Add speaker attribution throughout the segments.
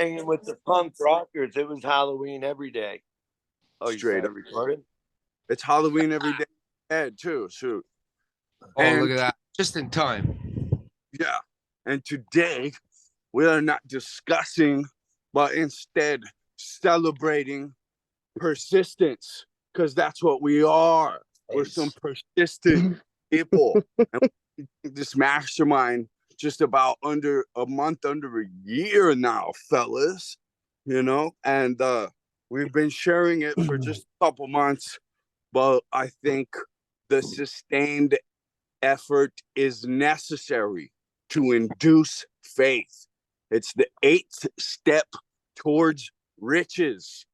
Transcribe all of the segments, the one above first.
Speaker 1: hanging with the punk rockers. It was Halloween every day. Oh, you
Speaker 2: Straight
Speaker 1: started
Speaker 2: up.
Speaker 1: recording?
Speaker 2: It's Halloween every day. Ed, too. Shoot.
Speaker 3: Oh, look
Speaker 2: And
Speaker 3: at that. Just in time.
Speaker 2: yeah. And today we are not discussing, but instead celebrating persistence, because that's what we are. We're some persistent people. And this mastermind just about under a month, under a year now, fellas. And we've been sharing it for just a couple months, but I think the sustained effort is necessary to induce faith. It's the eighth step towards riches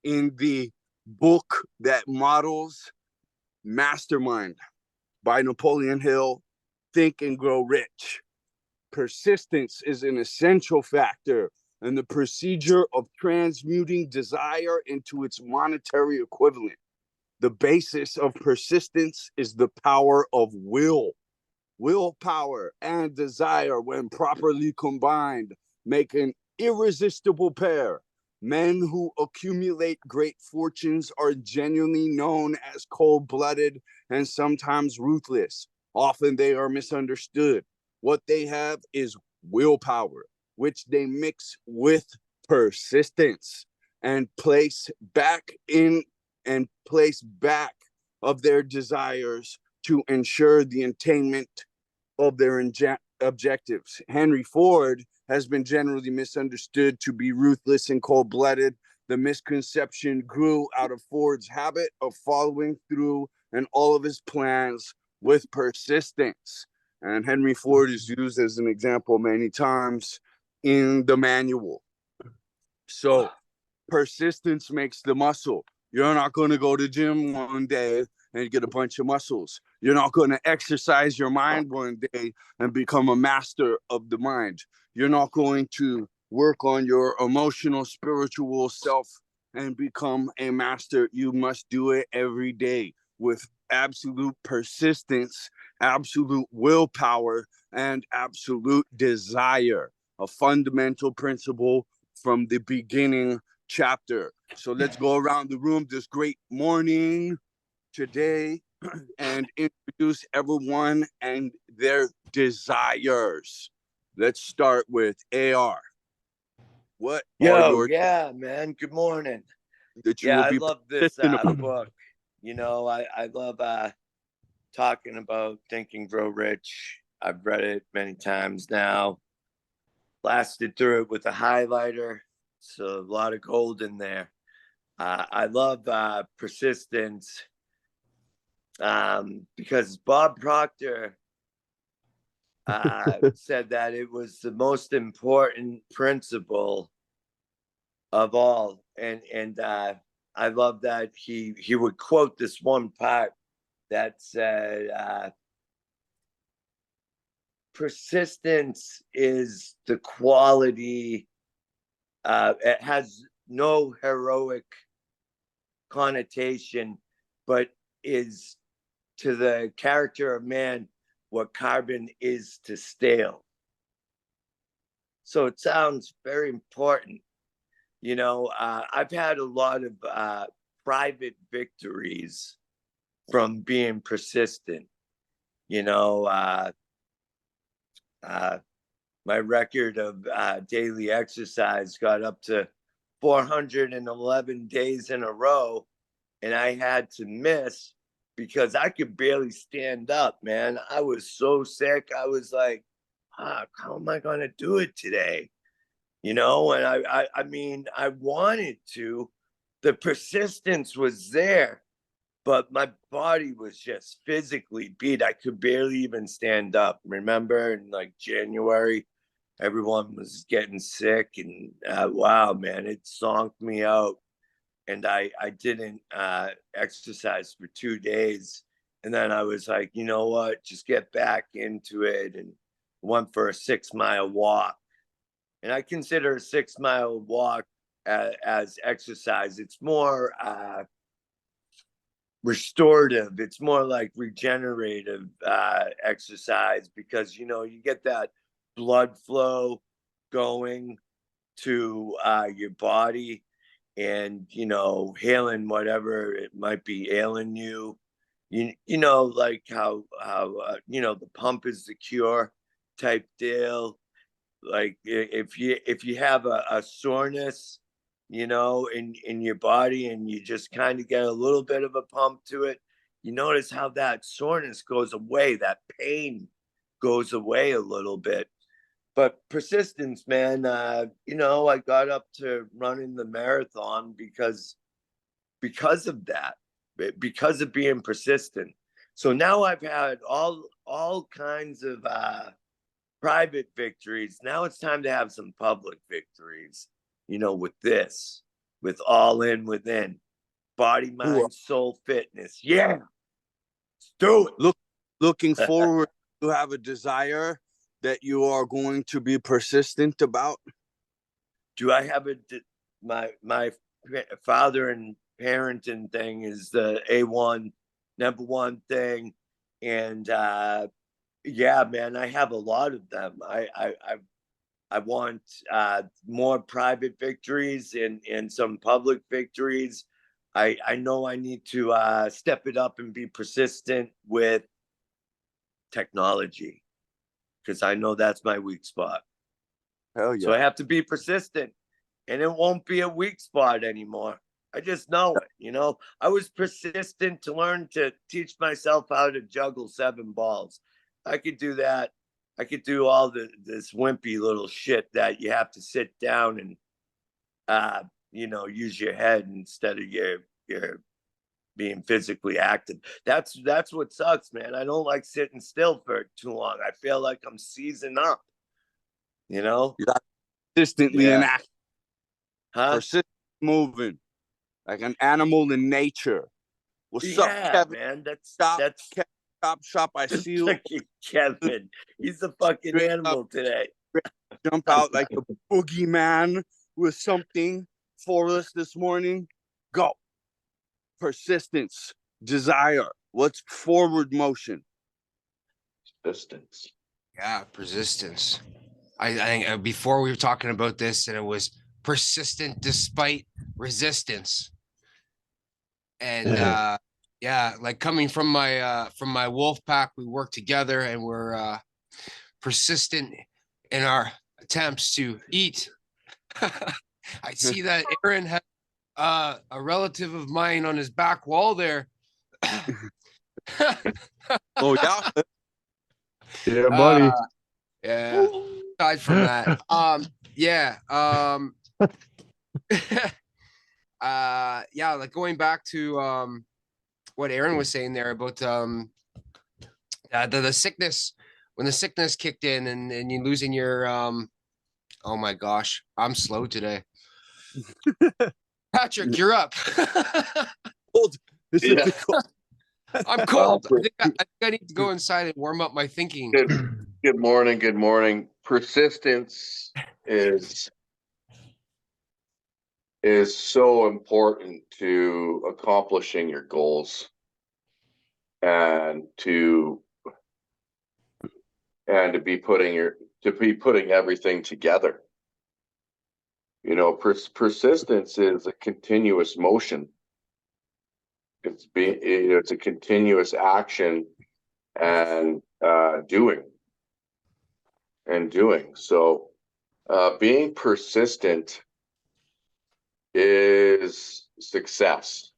Speaker 2: in the book that models Mastermind by Napoleon Hill, Think and Grow Rich. Persistence is an essential factor in the procedure of transmuting desire into its monetary equivalent. The basis of persistence is the power of will. Willpower and desire, when properly combined, make an irresistible pair. Men who accumulate great fortunes are genuinely known as cold-blooded and sometimes ruthless. Often they are misunderstood. What they have is willpower, which they mix with persistence and place back of their desires to ensure the attainment of their objectives. Henry Ford has been generally misunderstood to be ruthless and cold-blooded. The misconception grew out of Ford's habit of following through in all of his plans with persistence. And Henry Ford is used as an example many times in the manual. So persistence makes the muscle. You're not going to go to gym one day and get a bunch of muscles. You're not going to exercise your mind one day and become a master of the mind. You're not going to work on your emotional, spiritual self and become a master. You must do it every day with absolute persistence, absolute willpower, and absolute desire. A fundamental principle from the beginning chapter. So let's go around the room this great morning today and introduce everyone and their desires. Let's start with AR. What are your
Speaker 1: Yeah, man. Good morning.
Speaker 2: that you will
Speaker 1: I
Speaker 2: be
Speaker 1: love this
Speaker 2: persistent
Speaker 1: book. I love talking about Think and Grow Rich. I've read it many times now. Blasted through it with a highlighter. So a lot of gold in there. I love persistence because Bob Proctor said that it was the most important principle of all, and I love that he would quote this one part that said, "Persistence is the quality. It has no heroic connotation, but is to the character of man what carbon is to steel." So it sounds very important. I've had a lot of private victories from being persistent. You know, my record of daily exercise got up to 411 days in a row, and I had to miss because I could barely stand up, man. I was so sick. I was like, how am I going to do it today? And I mean, I wanted to. The persistence was there, but my body was just physically beat. I could barely even stand up. Remember in like January, everyone was getting sick, and wow, man, it zonked me out. And I didn't exercise for 2 days. And then I was like, you know what, just get back into it, and went for a 6 mile walk. And I consider a 6 mile walk as exercise. It's more restorative. It's more like regenerative exercise because, you get that blood flow going. to your body, and healing whatever it might be ailing you. Like how the pump is the cure type deal. Like if you have a soreness, in your body, and you just kind of get a little bit of a pump to it, you notice how that soreness goes away, that pain goes away a little bit. But persistence, man, I got up to running the marathon because of that, because of being persistent. So now I've had all kinds of private victories. Now it's time to have some public victories, with All In Within, body, mind, soul, fitness. Yeah, let's do it.
Speaker 2: Looking forward, to have a desire that you are going to be persistent about?
Speaker 1: Do I have my father and parenting thing is the A1 number one thing. And yeah, man, I have a lot of them. I want more private victories and some public victories. I know I need to step it up and be persistent with technology, because I know that's my weak spot.
Speaker 2: Hell yeah.
Speaker 1: So I have to be persistent, and it won't be a weak spot anymore. I just know it. I was persistent to learn to teach myself how to juggle 7 balls. I could do that. I could do all this wimpy little shit that you have to sit down and use your head instead of your being physically active. That's what sucks, man. I don't like sitting still for too long. I feel like I'm seizing up.
Speaker 2: You're consistently
Speaker 1: Yeah.
Speaker 2: in action,
Speaker 1: Huh?
Speaker 2: persistent moving, like an animal in nature. What's up, Kevin?
Speaker 1: Man? That's
Speaker 2: Chop shop. I see you.
Speaker 1: Look at Kevin. He's a fucking
Speaker 2: Straight
Speaker 1: animal
Speaker 2: up.
Speaker 1: today.
Speaker 2: Jump out like a boogeyman with something for us this morning. Go. Persistence, desire. What's forward motion?
Speaker 4: Distance.
Speaker 3: Yeah, persistence. I think before we were talking about this, and it was persistent despite resistance. And yeah, like coming from my wolf pack, we work together, and we're persistent in our attempts to eat. I see that Aaron has a relative of mine on his back wall there.
Speaker 2: Oh yeah.
Speaker 4: Yeah, buddy.
Speaker 3: Yeah. Aside from that, yeah, yeah, like going back to what Aaron was saying there about the sickness, when the sickness kicked in and you losing your oh my gosh, I'm slow today. Patrick, you're up.
Speaker 2: Cold. This is
Speaker 4: Yeah.
Speaker 2: the cold.
Speaker 3: I'm cold. I think I need to go inside and warm up my thinking.
Speaker 4: Good morning. Good morning. Persistence is so important to accomplishing your goals and to be putting everything together. Persistence is a continuous motion. It's a continuous action and doing. So being persistent is success.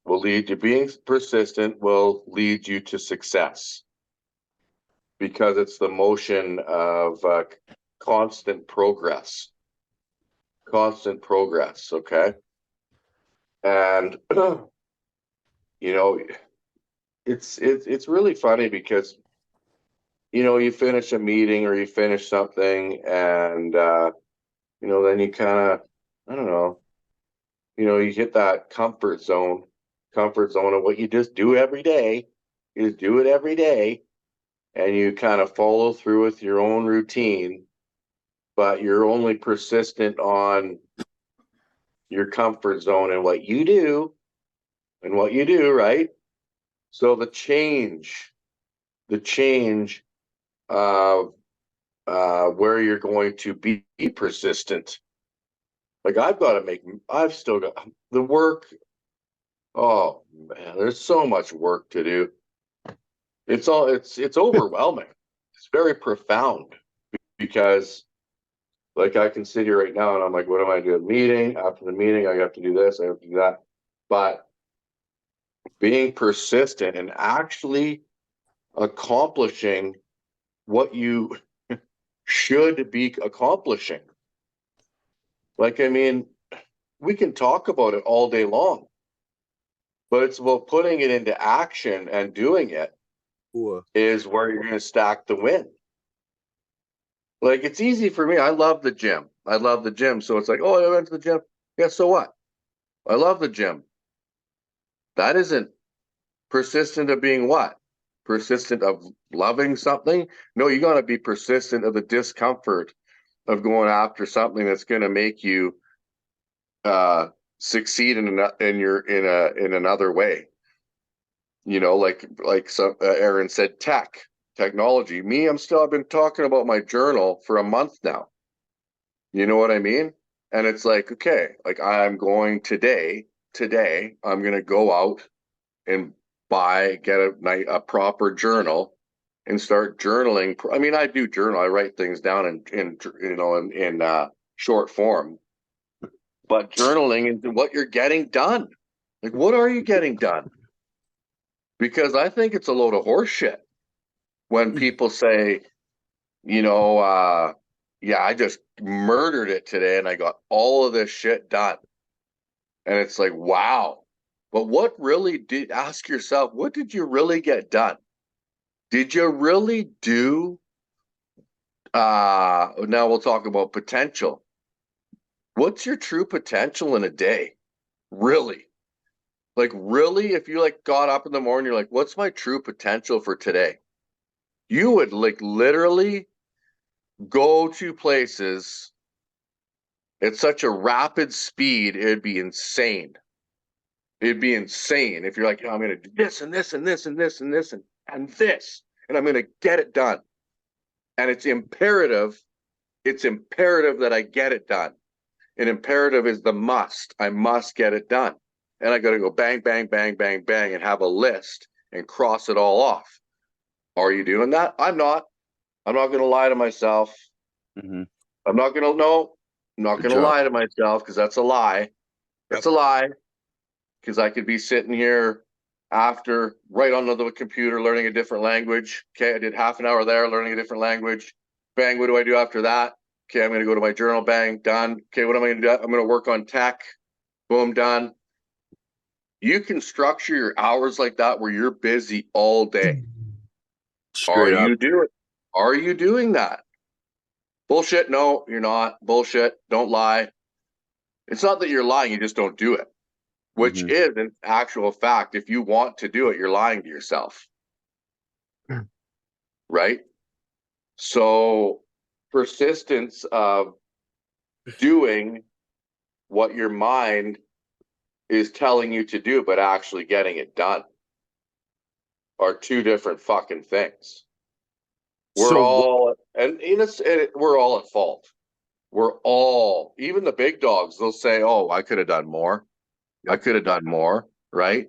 Speaker 4: Being persistent will lead you to success, because it's the motion of constant progress. Okay. And it's really funny because you finish a meeting or you finish something, and then you kind of, I don't know, you hit that comfort zone of what you just do every day. You just do it every day, and you kind of follow through with your own routine, but you're only persistent on your comfort zone and what you do, right? So the change of where you're going to be persistent Like I've still got the work. Oh man, there's so much work to do. It's overwhelming. It's very profound because like I can sit here right now and I'm like, what am I doing? Meeting after the meeting, I have to do this, I have to do that. But being persistent and actually accomplishing what you should be accomplishing. Like, I mean, we can talk about it all day long, but it's about putting it into action and doing it
Speaker 2: Or
Speaker 4: is where you're going to stack the win. Like, it's easy for me. I love the gym. I love the gym. So it's like, oh, I went to the gym. Yeah, so what? I love the gym. That isn't persistent of being what? Persistent of loving something? No, you got to be persistent of the discomfort of going after something that's going to make you succeed in another way. You know, like some Aaron said, technology. I've been talking about my journal for a month now. You know what I mean? And it's like, okay, like I'm going today, I'm going to go out and get a proper journal and start journaling. I mean, I do journal. I write things down in short form, but journaling is what you're getting done. Like, what are you getting done? Because I think it's a load of horse shit when people say, yeah, I just murdered it today and I got all of this shit done. And it's like, wow. But ask yourself, what did you really get done? Did you really do, now we'll talk about potential. What's your true potential in a day? Really? Like, really, if you like got up in the morning, you're like, what's my true potential for today? You would like literally go to places at such a rapid speed, it'd be insane. It'd be insane if you're like, I'm going to do this and this and this and this and this and this, and I'm going to get it done. And it's imperative that I get it done. An imperative is the must. I must get it done. And I got to go bang, bang, bang, bang, bang, and have a list and cross it all off. Are you doing that? I'm not. I'm not going to lie to myself.
Speaker 2: mm-hmm.
Speaker 4: I'm not going to know. I'm not going to lie to myself because that's a lie. That's a lie. Because I could be sitting here after right on the computer learning a different language. Okay, I did half an hour there learning a different language. Bang, what do I do after that? Okay, I'm going to go to my journal. Bang, done. Okay, what am I going to do? I'm going to work on tech. Boom, done. You can structure your hours like that where you're busy all day.
Speaker 2: Straight up.
Speaker 4: Are you doing that? Bullshit. No, you're not. Bullshit. Don't lie. It's not that you're lying. You just don't do it, which is an actual fact. If you want to do it, you're lying to yourself. Right? So persistence of doing what your mind is telling you to do, but actually getting it done are two different fucking things. We're all at fault. Even the big dogs, they'll say, oh, I could have done more. I could have done more, right?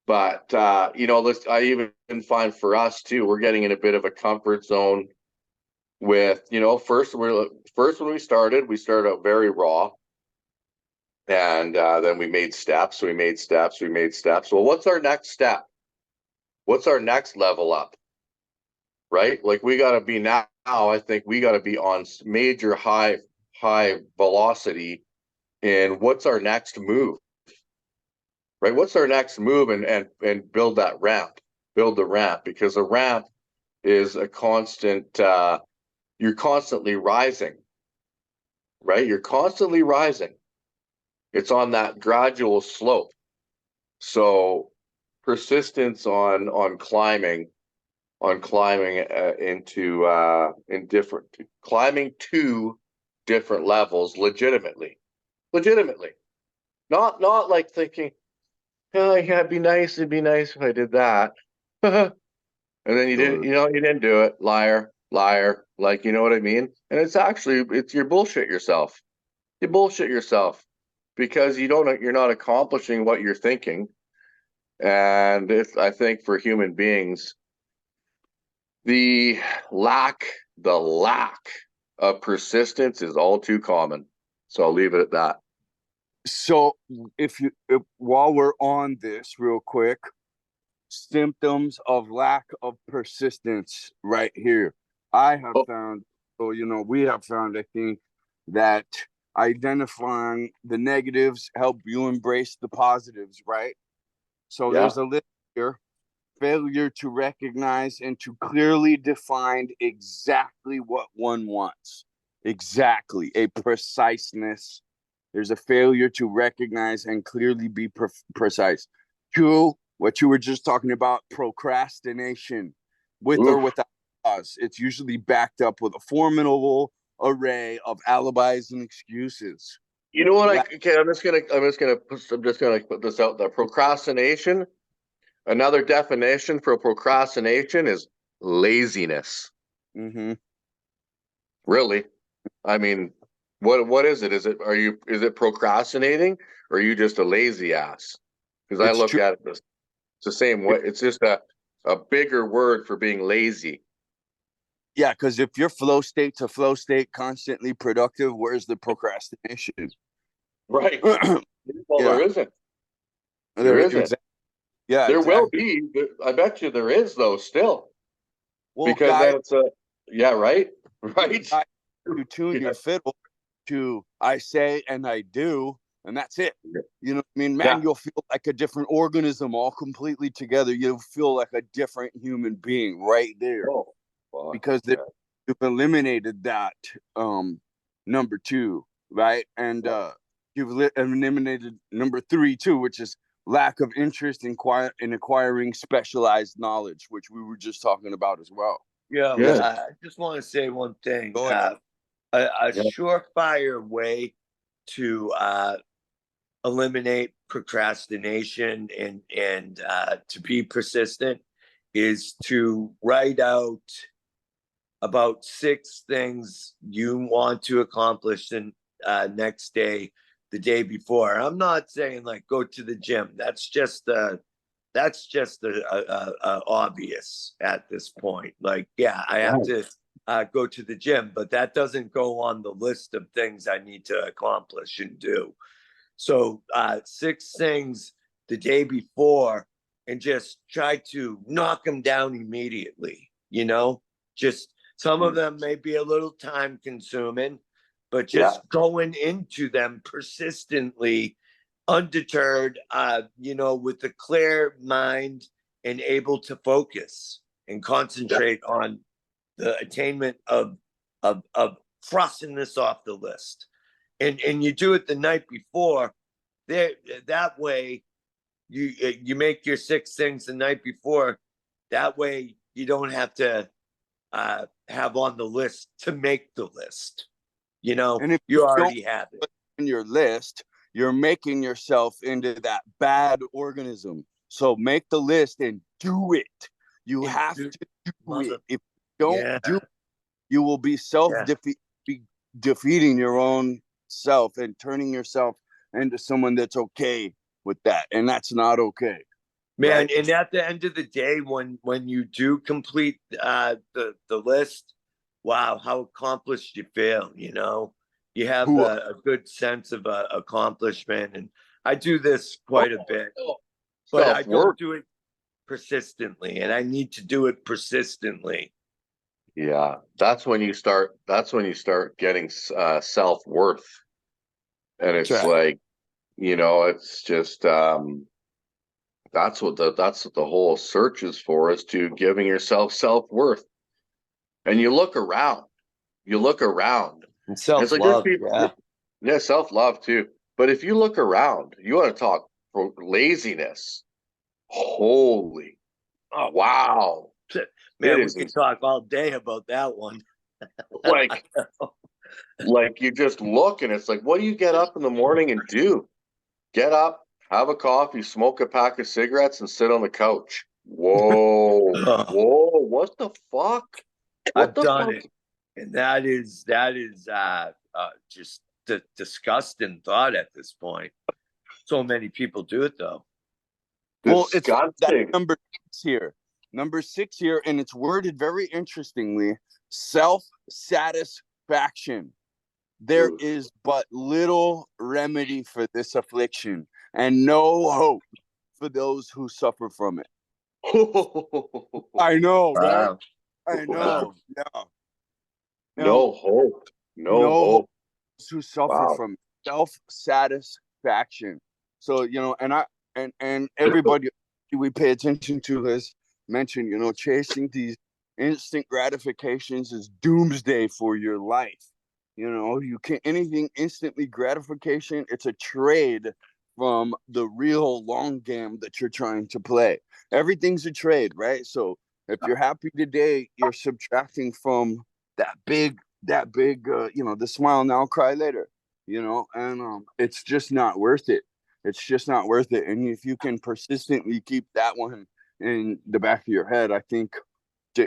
Speaker 4: But I even find for us too, we're getting in a bit of a comfort zone with, first when we started out very raw. And then we made steps. Well, what's our next step? What's our next level up? Right? Like we got to be now, I think we got to be on major high velocity. And what's our next move? Right? What's our next move and build the ramp, because a ramp is a constant, you're constantly rising, right? You're constantly rising. It's on that gradual slope. So persistence on climbing climbing to different levels legitimately, not like thinking, oh yeah, it'd be nice if I did that. And then you didn't do it. Liar. Like, you know what I mean? And it's you're bullshit yourself. You bullshit yourself because you're not accomplishing what you're thinking. And I think for human beings, the lack of persistence is all too common. So I'll leave it at that.
Speaker 2: So if while we're on this real quick, symptoms of lack of persistence right here. I have
Speaker 4: Oh.
Speaker 2: found, or we have found, I think, that identifying the negatives help you embrace the positives, right? So
Speaker 4: Yeah.
Speaker 2: there's a list here. Failure to recognize and to clearly define exactly what one wants. Exactly. A preciseness. There's a failure to recognize and clearly be precise. Two, what you were just talking about, procrastination, with or
Speaker 4: Oof.
Speaker 2: without cause. It's usually backed up with a formidable array of alibis and excuses.
Speaker 4: You know what? I'm just gonna put this out there. Procrastination. Another definition for procrastination is laziness.
Speaker 2: Mm-hmm.
Speaker 4: Really? I mean, what is it? Is it procrastinating or are you just a lazy ass? Because I
Speaker 2: It's
Speaker 4: look
Speaker 2: true.
Speaker 4: at it as it's the same way. It's just a bigger word for being lazy.
Speaker 2: Yeah, because if you're flow state to flow state, constantly productive, where's the procrastination?
Speaker 4: Right.
Speaker 2: Yeah,
Speaker 4: Well, there isn't. There
Speaker 2: there
Speaker 4: isn't.
Speaker 2: exactly. Yeah,
Speaker 4: There will
Speaker 2: exactly.
Speaker 4: be. I bet you there is though still.
Speaker 2: Well,
Speaker 4: Because
Speaker 2: guys,
Speaker 4: then it's yeah, right? Right?
Speaker 2: you tune
Speaker 4: Yeah.
Speaker 2: your fiddle to I say and I do, and that's it. You know what I mean?
Speaker 4: Yeah.
Speaker 2: Man, you'll feel like a different organism all completely together. You'll feel like a different human being right there.
Speaker 4: Oh, fuck.
Speaker 2: Because
Speaker 4: Yeah.
Speaker 2: you've eliminated that number two, right? And you've eliminated number three too, which is lack of interest in acquiring specialized knowledge, which we were just talking about as well.
Speaker 1: Yeah,
Speaker 4: Yeah.
Speaker 1: I just want to say one thing.
Speaker 2: Go ahead.
Speaker 1: A
Speaker 4: Yeah.
Speaker 1: surefire way to eliminate procrastination and to be persistent is to write out about 6 things you want to accomplish the next day, the day before. I'm not saying like go to the gym. That's just obvious at this point. Like, yeah, I have to go to the gym, but that doesn't go on the list of things I need to accomplish and do. So 6 things the day before, and just try to knock them down immediately. Just some of them may be a little time consuming, but just going into them persistently, undeterred, with a clear mind and able to focus and concentrate on the attainment of crossing this off the list. And you do it the night before. That way, you make your 6 things the night before. That way, you don't have to have on the list to make the list.
Speaker 2: And if
Speaker 1: you already have it
Speaker 2: in your list, you're making yourself into that bad organism. So make the list and do it. You have to do it. If you don't do it, you will be defeating your own self and turning yourself into someone that's okay with that. And that's not okay.
Speaker 1: Man,
Speaker 2: right?
Speaker 1: And at the end of the day, when you do complete the list, wow, how accomplished you feel. You have a good sense of accomplishment. And I do this quite a bit, but I don't do it persistently, and I need to do it persistently.
Speaker 4: Yeah, that's when you start getting self-worth. And it's like, it's just that's what the whole search is for, is to giving yourself self-worth. And you look around.
Speaker 1: And self-love,
Speaker 4: yeah, self-love too. But if you look around, you want to talk for laziness. Holy, wow.
Speaker 1: Man, we could talk all day about that one.
Speaker 4: like you just look and it's like, what do you get up in the morning and do? Get up, have a coffee, smoke a pack of cigarettes, and sit on the couch. Whoa, whoa, what the fuck?
Speaker 1: I've done it, and that is just disgusting thought at this point. So many people do it though.
Speaker 2: Well, it's that
Speaker 4: Disgusting.
Speaker 2: number 6 here, and it's worded very interestingly: self-satisfaction. There
Speaker 4: Oof.
Speaker 2: is but little remedy for this affliction, and no hope for those who suffer from it. I know, right?
Speaker 1: Wow.
Speaker 2: I know. Yeah.
Speaker 4: No hope. No
Speaker 2: No
Speaker 4: hope.
Speaker 2: hope who suffer
Speaker 4: Wow.
Speaker 2: from self-satisfaction. So, and everybody we pay attention to has mentioned, chasing these instant gratifications is doomsday for your life. You can't anything instantly gratification, it's a trade from the real long game that you're trying to play. Everything's a trade, right? So if you're happy today, you're subtracting from that big the smile now, cry later, and it's just not worth it. It's just not worth it. And if you can persistently keep that one in the back of your head, I think,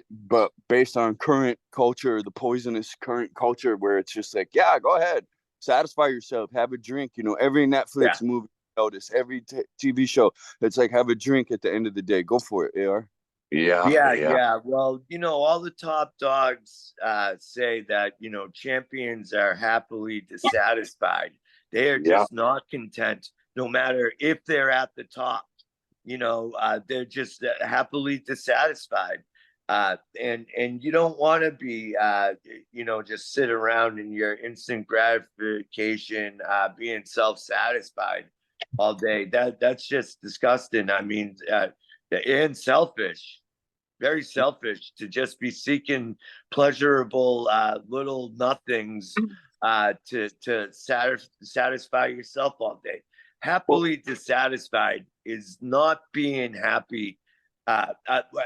Speaker 2: but based on current culture, the poisonous current culture where it's just like, yeah, go ahead, satisfy yourself, have a drink, every Netflix movie, notice every TV show, it's like, have a drink at the end of the day. Go for it, AR.
Speaker 1: Yeah. Well, all the top dogs say that, champions are happily dissatisfied. They are
Speaker 4: Yeah.
Speaker 1: just not content, no matter if they're at the top. They're just happily dissatisfied. And you don't want to be, just sit around in your instant gratification, being self-satisfied all day. That's just disgusting. I mean, and selfish, very selfish to just be seeking pleasurable little nothings to satisfy yourself all day. Happily dissatisfied is not being happy,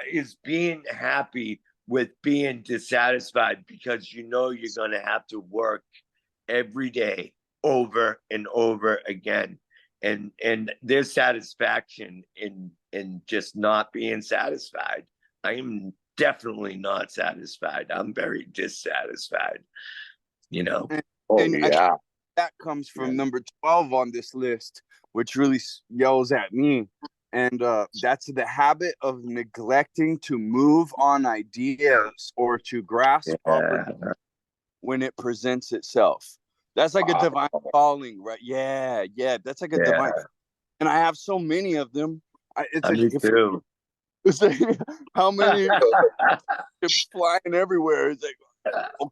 Speaker 1: is being happy with being dissatisfied, because you're going to have to work every day over and over again. And there's satisfaction in just not being satisfied. I am definitely not satisfied. I'm very dissatisfied.
Speaker 4: Oh,
Speaker 2: And I think
Speaker 4: yeah.
Speaker 2: that comes from number 12 on this list, which really yells at me. And that's the habit of neglecting to move on ideas or to grasp opportunity when it presents itself. That's like a divine calling, right? Yeah. That's like a divine. And I have so many of them. It's like,
Speaker 1: Me too.
Speaker 2: it's like, how many ships flying everywhere? It's like, oh,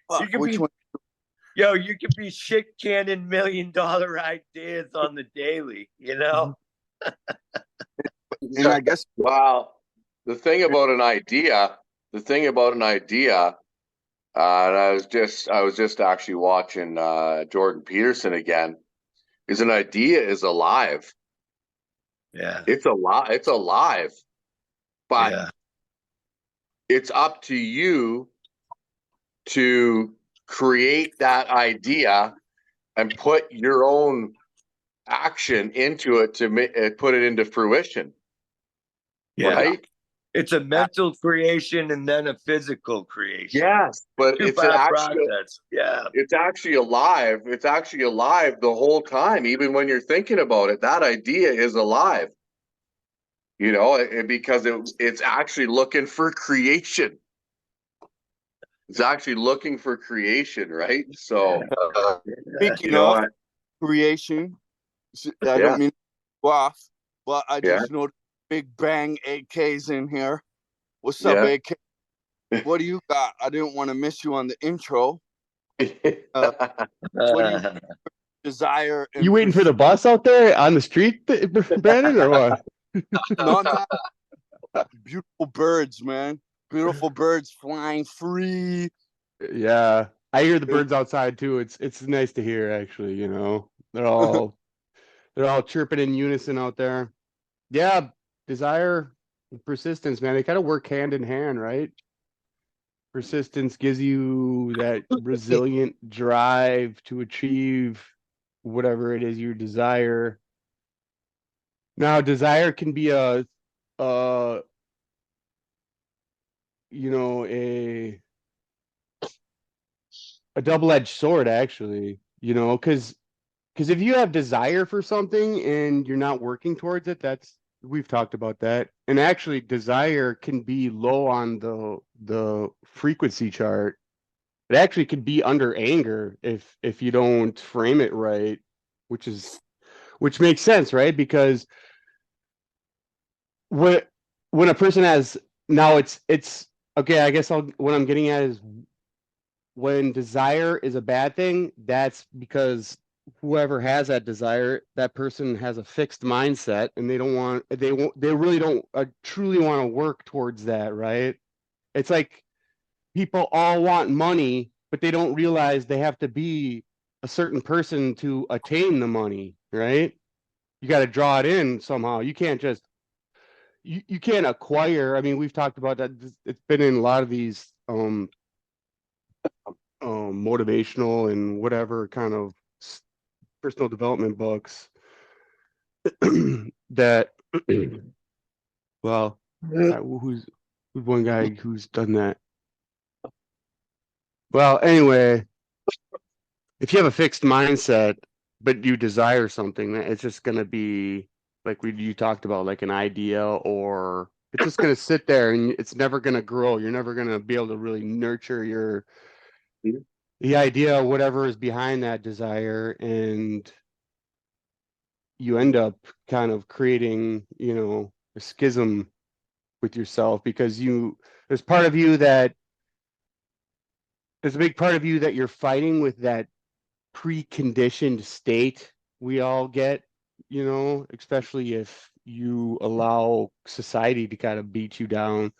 Speaker 2: fuck, which one?
Speaker 1: Yo, you could be shit cannon $1 million ideas on the daily,
Speaker 2: And I guess,
Speaker 4: Well, the thing about an idea, and I was just actually watching Jordan Peterson again, is an idea is alive.
Speaker 1: Yeah.
Speaker 4: It's alive. But it's up to you to create that idea and put your own action into it to put it into fruition.
Speaker 1: Yeah.
Speaker 4: Right?
Speaker 1: It's a mental creation and then a physical creation.
Speaker 4: Yes, but it's actually
Speaker 1: process. Yeah.
Speaker 4: It's actually alive. It's actually alive the whole time. Even when you're thinking about it, that idea is alive. Because it's actually looking for creation. It's actually looking for creation, right? So,
Speaker 2: speaking of creation, I don't mean to go off, but I just noticed Big Bang AK's in here. What's up, AK? What do you got? I didn't want to miss you on the intro. What do you desire?
Speaker 5: You waiting for the bus out there on the street, Brandon, or what?
Speaker 2: No. Beautiful birds, man. Beautiful birds flying free.
Speaker 5: Yeah, I hear the birds outside too. It's nice to hear, actually. They're all chirping in unison out there. Yeah, desire and persistence, man. They kind of work hand in hand, right? Persistence gives you that resilient drive to achieve whatever it is you desire. Now, desire can be a double-edged sword, actually. you know, because if you have desire for something and you're not working towards it, that's we've talked about that. And actually desire can be low on the frequency chart. It actually could be under anger if you don't frame it right, which makes sense, right? Because when when a person has now it's okay, I guess what I'm getting at is when desire is a bad thing, that's because whoever has that desire, that person has a fixed mindset and they really don't truly want to work towards that, right? It's like people all want money, but they don't realize they have to be a certain person to attain the money, right? You got to draw it in somehow. You can't just you can't acquire. I mean, we've talked about that. It's been in a lot of these motivational and whatever kind of personal development books that well who's one guy who's done that. Well, anyway, if you have a fixed mindset but you desire something, it's just going to be like you talked about, like an idea, or it's just going to sit there and it's never going to grow. You're never going to be able to really nurture the idea, whatever is behind that desire, and you end up kind of creating, a schism with yourself because there's part of you that there's a big part of you that you're fighting with that preconditioned state we all get, especially if you allow society to kind of beat you down.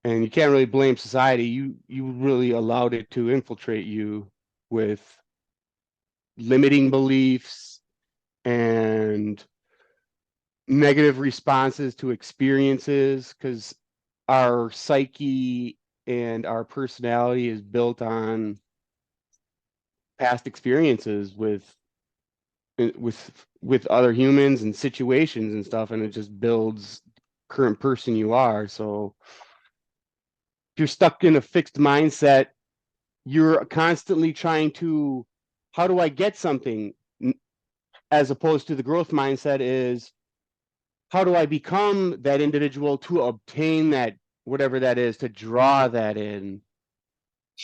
Speaker 5: And you can't really blame society. You really allowed it to infiltrate you with limiting beliefs and negative responses to experiences, because our psyche and our personality is built on past experiences with other humans and situations and stuff, and it just builds current person you are. So if you're stuck in a fixed mindset, you're constantly trying to, how do I get something, as opposed to the growth mindset is, how do I become that individual to obtain that, whatever that is, to draw that in,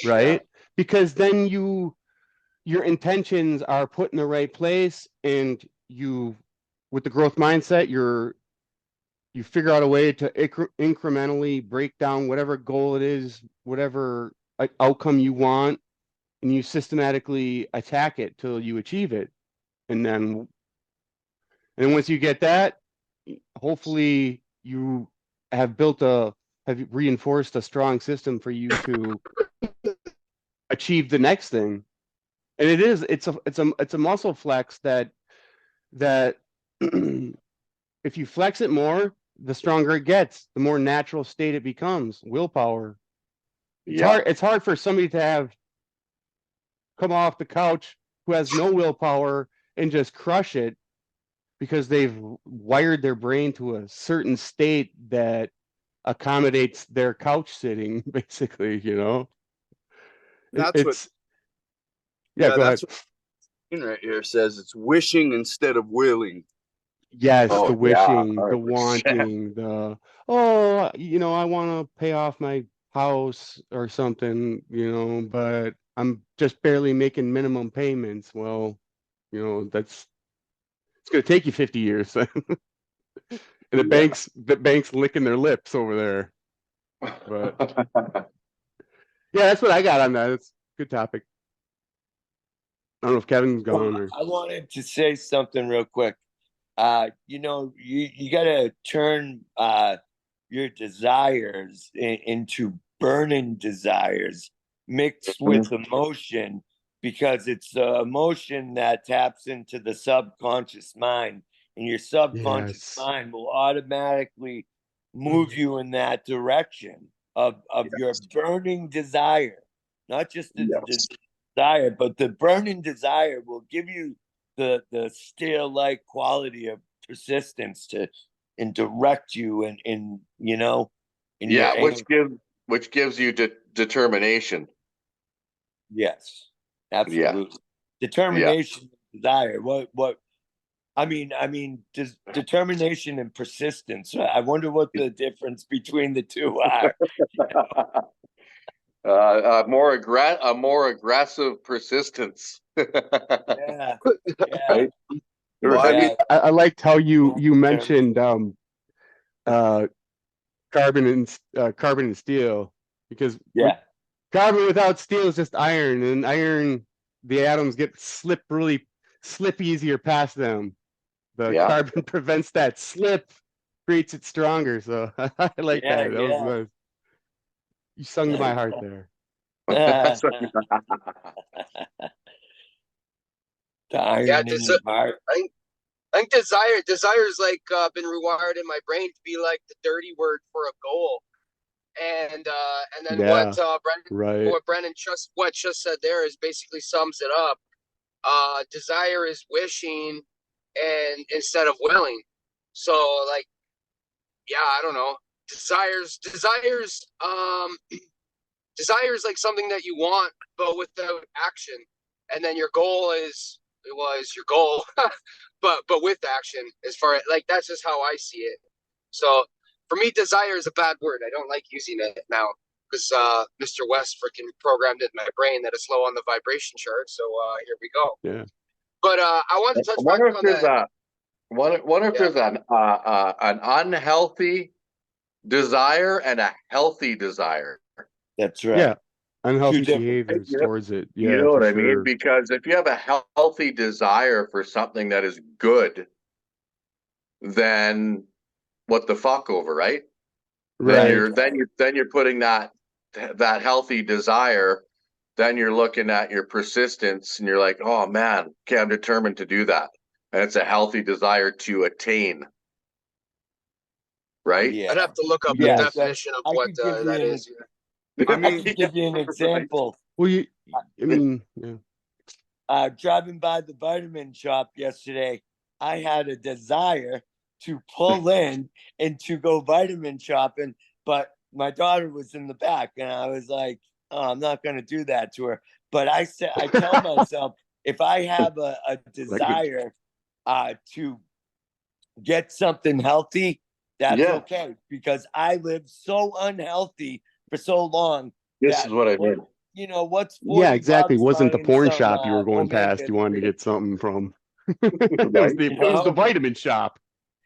Speaker 5: right? Because then your intentions are put in the right place, and with the growth mindset, you figure out a way to incrementally break down whatever goal it is, whatever outcome you want, and you systematically attack it till you achieve it. And then once you get that, hopefully you have reinforced a strong system for you to achieve the next thing. And it's a muscle flex that if you flex it more, the stronger it gets, the more natural state it becomes. Willpower. It's hard for somebody to have come off the couch who has no willpower and just crush it, because they've wired their brain to a certain state that accommodates their couch sitting, basically,
Speaker 2: That's what
Speaker 5: It's yeah, go ahead.
Speaker 2: that's what right here says. It's wishing instead of willing.
Speaker 5: Yes,
Speaker 4: Oh,
Speaker 5: the
Speaker 4: yeah,
Speaker 5: wishing, the
Speaker 4: 100%.
Speaker 5: wanting, I want to pay off my house or something, but I'm just barely making minimum payments. Well, it's going to take you 50 years. And the bank's licking their lips over there. But yeah, that's what I got on that. It's a good topic. I don't know if Kevin's gone or
Speaker 1: I wanted to say something real quick. You got to turn your desires into burning desires mixed with emotion, because it's the emotion that taps into the subconscious mind, and your subconscious
Speaker 5: yes.
Speaker 1: mind will automatically move you in that direction of your burning desire, not just the desire, but the burning desire will give you the steel like quality of persistence to and direct you in your
Speaker 4: which gives you determination.
Speaker 1: yes, absolutely. determination, and desire. What? Determination and persistence. I wonder what the difference between the two are.
Speaker 4: A more aggressive persistence.
Speaker 1: Yeah, yeah,
Speaker 4: Right?
Speaker 5: Well, I mean,
Speaker 1: yeah.
Speaker 5: I liked how you
Speaker 1: Yeah.
Speaker 5: mentioned uh carbon and steel, because
Speaker 1: Yeah,
Speaker 5: carbon without steel is just iron, and iron, the atoms slip easier past them. The
Speaker 4: Yeah.
Speaker 5: carbon prevents that slip, creates it stronger. So I like
Speaker 1: yeah,
Speaker 5: that. That was
Speaker 1: yeah.
Speaker 5: nice. You sung to my heart there.
Speaker 1: The
Speaker 6: Yeah,
Speaker 1: iron in his heart.
Speaker 6: I think desire's like been rewired in my brain to be like the dirty word for a goal. And then
Speaker 5: Yeah, right.
Speaker 6: what just said there is basically sums it up. Desire is wishing and instead of willing. So like, yeah, I don't know. Desires like something that you want but without action. And then your goal is your goal. but with action, as far as like, that's just how I see it. So for me, desire is a bad word. I don't like using it now because Mr. West freaking programmed it in my brain that it's low on the vibration chart. So here we go.
Speaker 5: Yeah.
Speaker 6: But I want to
Speaker 4: I
Speaker 6: touch back
Speaker 4: wonder if
Speaker 6: on
Speaker 4: there's
Speaker 6: that.
Speaker 4: wonder if
Speaker 6: Yeah.
Speaker 4: there's an unhealthy desire and a healthy desire.
Speaker 1: That's right.
Speaker 5: Yeah. Unhealthy
Speaker 1: Two different.
Speaker 5: behaviors
Speaker 4: You know-
Speaker 5: towards it.
Speaker 4: You
Speaker 5: Yeah,
Speaker 4: know
Speaker 5: for
Speaker 4: what I
Speaker 5: sure.
Speaker 4: mean? Because if you have a healthy desire for something that is good, then what the fuck over, right?
Speaker 5: Right.
Speaker 4: Then you're putting that healthy desire, then you're looking at your persistence and you're like, oh man, okay, I'm determined to do that. And it's a healthy desire to attain. Right?
Speaker 1: Yeah.
Speaker 6: I'd have to look up
Speaker 1: Yeah,
Speaker 6: the
Speaker 1: that-
Speaker 6: definition of
Speaker 1: I
Speaker 6: what
Speaker 1: could give you
Speaker 6: that
Speaker 1: an
Speaker 6: is.
Speaker 1: I can give you an example.
Speaker 5: Well, I mean, yeah.
Speaker 1: Driving by the vitamin shop yesterday, I had a desire to pull in and to go vitamin shopping, but my daughter was in the back, and I was like, "Oh, I'm not going to do that to her." But I tell myself, if I have a desire to get something healthy, that's
Speaker 4: Yeah.
Speaker 1: okay, because I lived so unhealthy for so long.
Speaker 4: This
Speaker 1: that
Speaker 4: is what I mean.
Speaker 1: You know what's
Speaker 5: Yeah, exactly. It
Speaker 1: $40
Speaker 5: wasn't the
Speaker 1: buying
Speaker 5: porn
Speaker 1: some,
Speaker 5: shop you were going past.
Speaker 1: omega
Speaker 5: You wanted to
Speaker 1: 3?
Speaker 5: get something from. It was
Speaker 4: Right?
Speaker 5: it was the vitamin shop.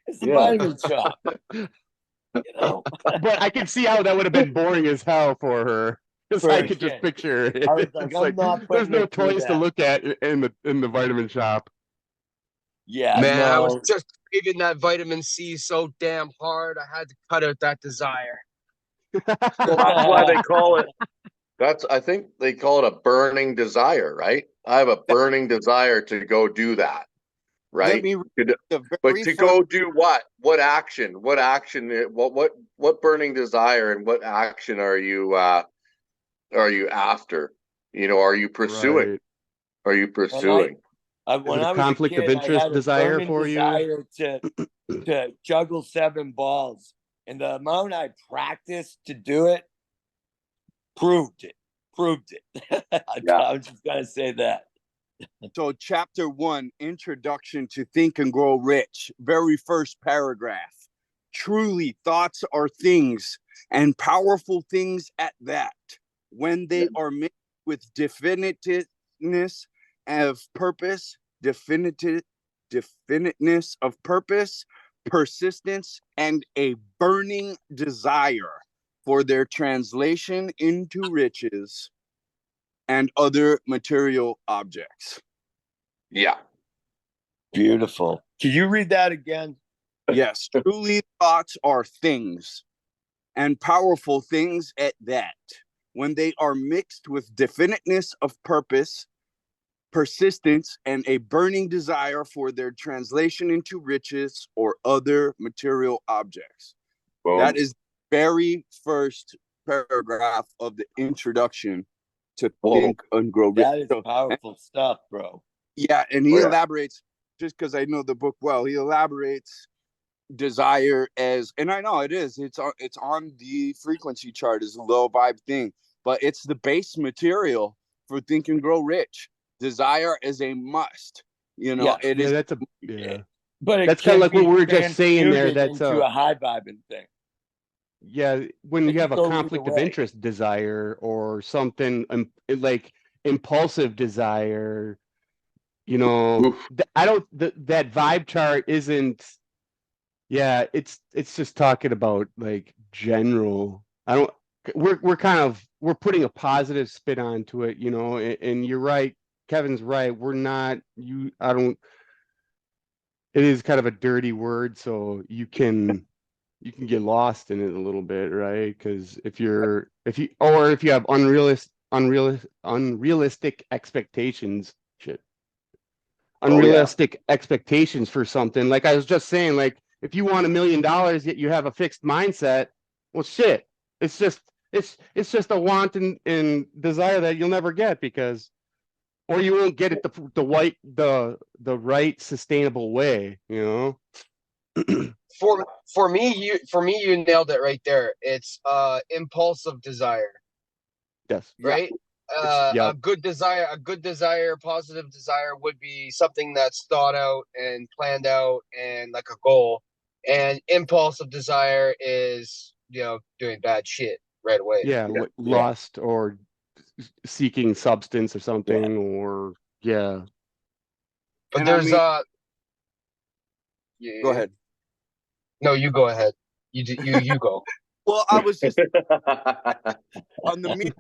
Speaker 1: It's the
Speaker 4: Yeah.
Speaker 1: vitamin shop. You know,
Speaker 5: But I can see how that would have been boring as hell for her. Because I
Speaker 1: For
Speaker 5: could just
Speaker 1: shit.
Speaker 5: picture it.
Speaker 1: I was like,
Speaker 5: It's
Speaker 1: I'm not
Speaker 5: there's
Speaker 1: putting
Speaker 5: no
Speaker 1: it through
Speaker 5: toys to
Speaker 1: that.
Speaker 5: look at in the vitamin shop.
Speaker 1: Yeah,
Speaker 6: Man, I
Speaker 1: no.
Speaker 6: was just craving that vitamin C so damn hard. I had to cut out that desire.
Speaker 4: Well, that's why they call it. I think they call it a burning desire, right? I have a burning desire to go do that, right?
Speaker 2: Let me read
Speaker 4: To do-
Speaker 2: the
Speaker 4: But
Speaker 2: very
Speaker 4: to
Speaker 2: first,
Speaker 4: go do what? What action? What action? What burning desire and what action are you after? You know, are you pursuing?
Speaker 5: Right.
Speaker 4: Are you pursuing?
Speaker 1: When
Speaker 5: it a
Speaker 1: I was a
Speaker 5: conflict of
Speaker 1: kid,
Speaker 5: interest
Speaker 1: I had a
Speaker 5: desire
Speaker 1: burning
Speaker 5: for you?
Speaker 1: desire to juggle 7 balls, and the amount I practiced to do it proved it.
Speaker 4: Yeah.
Speaker 1: I'm just gonna say that.
Speaker 2: so chapter 1, Introduction to Think and Grow Rich, very first paragraph. Truly, thoughts are things, and powerful things at that, when they are mixed with definiteness of purpose, definiteness of purpose, persistence, and a burning desire for their translation into riches and other material objects.
Speaker 4: Yeah.
Speaker 1: Beautiful. Can you read that again?
Speaker 2: Yes, truly thoughts are things, and powerful things at that, when they are mixed with definiteness of purpose, persistence, and a burning desire for their translation into riches or other material objects.
Speaker 4: Boom.
Speaker 2: That is the very first paragraph of the introduction to
Speaker 4: Whoa.
Speaker 2: Think and Grow Rich.
Speaker 1: That is
Speaker 2: So,
Speaker 1: powerful stuff, bro.
Speaker 2: yeah, and he
Speaker 4: Oh, yeah.
Speaker 2: elaborates, just because I know the book well, he elaborates desire as, and I know it's on the frequency chart as a low vibe thing, but it's the base material for Think and Grow Rich. desire is a must. You know,
Speaker 1: Yeah.
Speaker 2: it
Speaker 5: Yeah,
Speaker 2: is.
Speaker 5: that's a yeah.
Speaker 1: But it
Speaker 5: That's kinda
Speaker 1: can
Speaker 5: like what
Speaker 1: be
Speaker 5: we were just saying there,
Speaker 1: transmuted
Speaker 5: that's
Speaker 1: into a high vibing thing.
Speaker 5: yeah, when
Speaker 1: It
Speaker 5: you have
Speaker 1: can
Speaker 5: a
Speaker 1: go either
Speaker 5: conflict of
Speaker 1: way.
Speaker 5: interest desire or something like impulsive desire, you know,
Speaker 4: Oof.
Speaker 5: I don't that vibe chart isn't. Yeah, it's just talking about like general. I don't. We're kind of we're putting a positive spin onto it, you know. And you're right, Kevin's right. We're not you. I don't. It is kind of a dirty word, so you can get lost in it a little bit, right? Because if you have unrealistic expectations, shit,
Speaker 4: Oh yeah.
Speaker 5: unrealistic expectations for something. Like I was just saying, like if you want $1 million yet you have a fixed mindset, well, shit, it's just it's just a want and desire that you'll never get because or you won't get it the right sustainable way, you know.
Speaker 6: For me, you nailed it right there. It's impulsive desire,
Speaker 5: Yes.
Speaker 2: Yeah.
Speaker 6: right?
Speaker 5: Yeah.
Speaker 6: A good desire, positive desire would be something that's thought out and planned out and like a goal. And impulsive desire is, doing bad shit right away.
Speaker 5: Yeah,
Speaker 4: Yeah. Yeah.
Speaker 5: lust or seeking substance or
Speaker 1: Yeah.
Speaker 5: something, or yeah.
Speaker 6: But
Speaker 2: And I
Speaker 6: there's
Speaker 2: mean, go
Speaker 6: yeah,
Speaker 2: ahead.
Speaker 6: no, you go ahead. You go.
Speaker 2: Well, I was just on the meet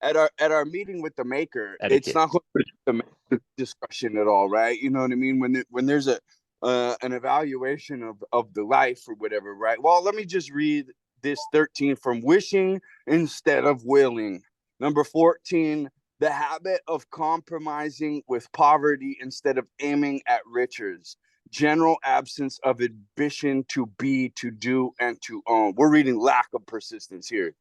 Speaker 2: at our meeting with the maker. It's
Speaker 5: Etiquette.
Speaker 2: not going to be the maker discussion at all, right? You know what I mean? When there's a an evaluation of the life or whatever, right? Well, let me just read this 13 from wishing instead of willing. Number 14, the habit of compromising with poverty instead of aiming at riches. General absence of ambition to be, to do, and to own. We're reading lack of persistence here.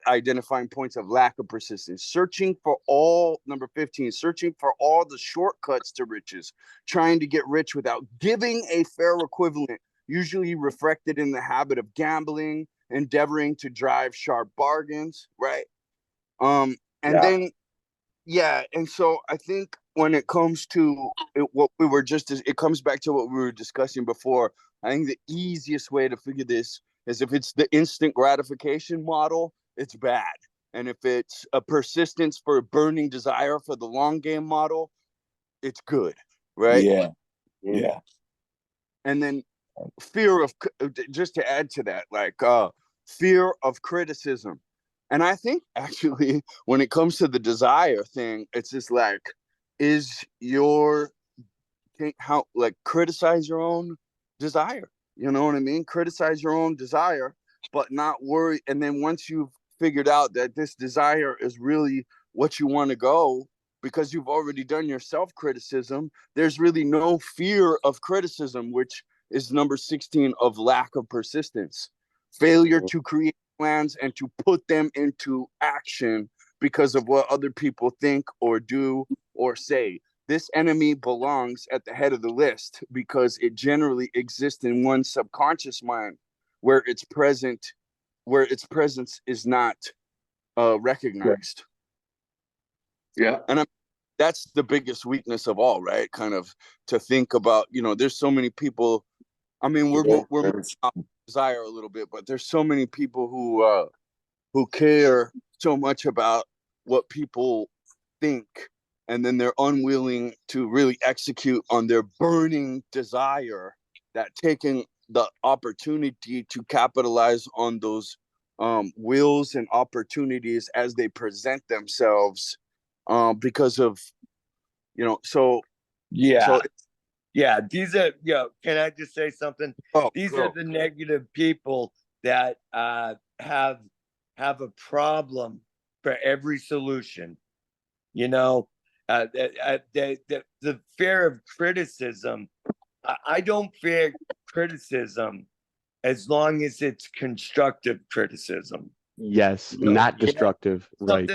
Speaker 2: Identifying points of lack of persistence. Number 15, searching for all the shortcuts to riches, trying to get rich without giving a fair equivalent, usually reflected in the habit of gambling, endeavoring to drive sharp bargains, right? And
Speaker 4: Yeah.
Speaker 2: then, yeah, and so I think when it comes to it comes back to what we were discussing before. I think the easiest way to figure this is if it's the instant gratification model, it's bad. And if it's a persistence for a burning desire for the long game model, it's good, right?
Speaker 1: Yeah. Yeah.
Speaker 2: And then fear of, just to add to that, like fear of criticism. And I think actually when it comes to the desire thing, it's just like, criticize your own desire. You know what I mean? Criticize your own desire, but not worry. And then once you've figured out that this desire is really what you want to go, because you've already done your self-criticism, there's really no fear of criticism, which is number 16 of lack of persistence. Failure to create plans and to put them into action because of what other people think or do or say. This enemy belongs at the head of the list because it generally exists in one's subconscious mind where its presence is not recognized.
Speaker 4: Yeah.
Speaker 2: And that's the biggest weakness of all, right? Kind of to think about, there's so many people. I mean, we're moving off desire a little bit, but there's so many people who care so much about what people think, and then they're unwilling to really execute on their burning desire, that taking the opportunity to capitalize on those wills and opportunities as they present themselves, because of, so
Speaker 1: Yeah. Yeah. These are, can I just say something? These
Speaker 2: go.
Speaker 1: are the negative people that have a problem for every solution. The fear of criticism. I don't fear criticism as long as it's constructive criticism.
Speaker 5: Yes,
Speaker 1: No,
Speaker 5: not
Speaker 1: yeah,
Speaker 5: destructive, right?